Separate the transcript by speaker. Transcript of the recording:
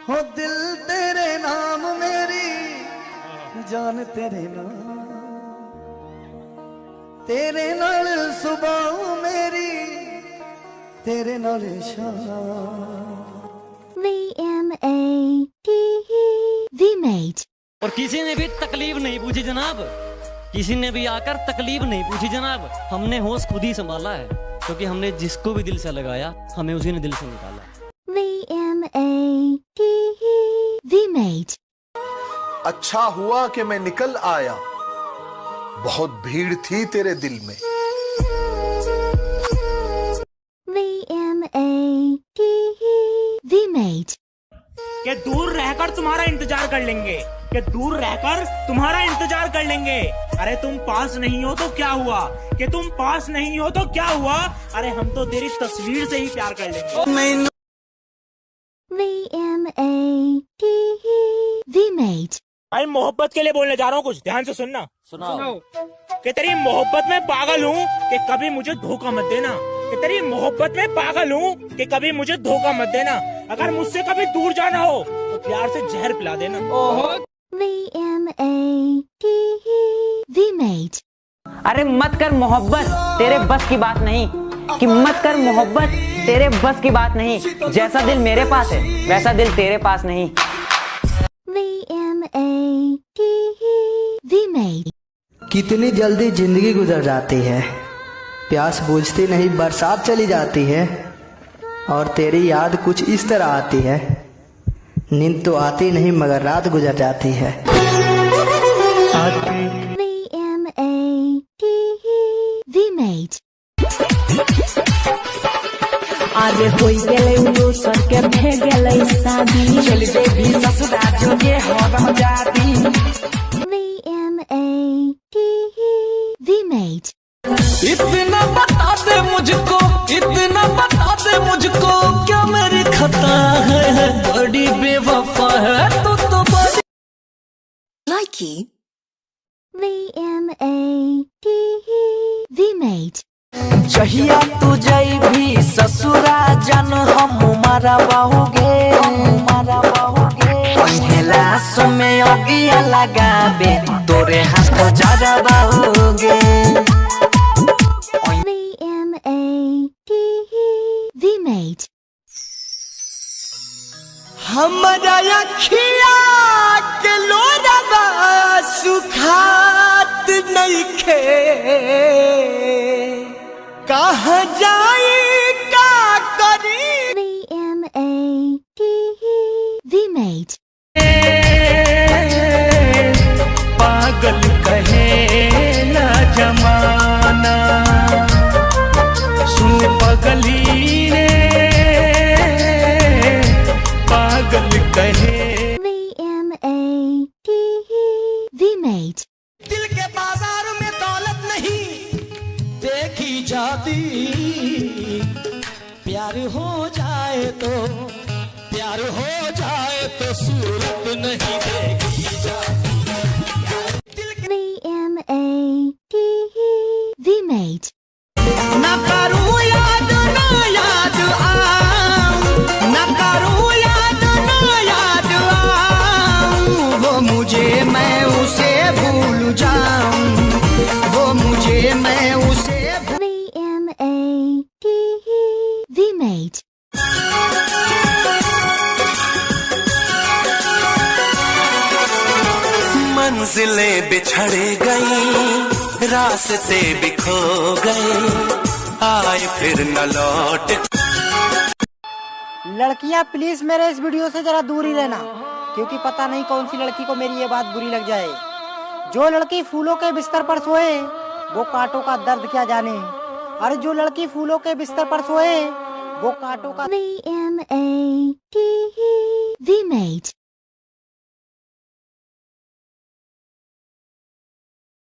Speaker 1: हो दिल तेरे नाम मेरी जान तेरे नाल सुबह मेरी तेरे नाल शाम।
Speaker 2: VMAT
Speaker 3: और किसी ने भी तकलीफ नहीं पूछी जनाब, किसी ने भी आकर तकलीफ नहीं पूछी जनाब। हमने होश खुद ही संभाला है, क्योंकि हमने जिसको भी दिल से लगाया हमें उसी ने दिल से निकाला।
Speaker 2: VMAT
Speaker 4: अच्छा हुआ कि मैं निकल आया, बहुत भीड़ थी तेरे दिल में।
Speaker 2: VMAT
Speaker 5: कि दूर रहकर तुम्हारा इंतजार कर लेंगे, कि दूर रहकर तुम्हारा इंतजार कर लेंगे। अरे तुम पास नहीं हो तो क्या हुआ, कि तुम पास नहीं हो तो क्या हुआ, अरे हम तो तेरी तस्वीर से ही प्यार कर लेंगे।
Speaker 2: VMAT
Speaker 5: भाई मोहब्बत के लिए बोलने जा रहा हूँ, कुछ ध्यान से सुनना।
Speaker 3: सुनाओ।
Speaker 5: कि तेरी मोहब्बत में पागल हूँ, कि कभी मुझे धोखा मत देना। कि तेरी मोहब्बत में पागल हूँ, कि कभी मुझे धोखा मत देना। अगर मुझसे कभी दूर जाना हो तो प्यार से जहर पिला देना।
Speaker 2: VMAT
Speaker 6: अरे मत कर मोहब्बत, तेरे बस की बात नहीं। कि मत कर मोहब्बत, तेरे बस की बात नहीं। जैसा दिल मेरे पास है वैसा दिल तेरे पास नहीं।
Speaker 2: VMAT
Speaker 1: कितनी जल्दी जिंदगी गुजर जाती है, प्यास बुझती नहीं बरसात चली जाती है, और तेरी याद कुछ इस तरह आती है, नींद तो आती नहीं मगर रात गुजर जाती है।
Speaker 2: VMAT
Speaker 7: आगे होई गेले दोसर के भे गेले शादी, चल जे भी ससुरा जो के हो जाती।
Speaker 2: VMAT
Speaker 1: इतना बता दे मुझको, इतना बता दे मुझको, क्या मेरी खता है, बड़ी बेवफा है तू तो बड़ी।
Speaker 7: Likey
Speaker 2: VMAT
Speaker 1: चाहिए तू जई भी ससुरा जन हम मारा बाहुगे, मारा बाहुगे। पहला समय अगिया लगाबे तोरे हाथ जरा बाहुगे।
Speaker 2: VMAT
Speaker 1: हमारा अखिया के लोरवा सुखात नइखे, कहाँ जाई का करी।
Speaker 2: VMAT
Speaker 5: पागल कहे ना जमाना, सुन पगली ने पागल कहे।
Speaker 2: VMAT
Speaker 1: दिल के बाजार में दौलत नहीं देखी जाती, प्यार हो जाए तो, प्यार हो जाए तो सूरत नहीं देखी जाती।
Speaker 2: VMAT
Speaker 1: ना करूं याद ना याद आऊं, ना करूं याद ना याद आऊं, वो मुझे मैं उसे भूल जाऊं, वो मुझे मैं उसे
Speaker 2: VMAT
Speaker 8: मंजिलें बिछड़ गई, रास्ते भी खो गए, आए फिर न लौट।
Speaker 6: लड़कियां प्लीज मेरे इस वीडियो से जरा दूर ही रहना, क्योंकि पता नहीं कौन सी लड़की को मेरी ये बात बुरी लग जाए। जो लड़की फूलों के बिस्तर पर सोए वो कांटों का दर्द क्या जाने, और जो लड़की फूलों के बिस्तर पर सोए वो कांटों का।
Speaker 2: VMAT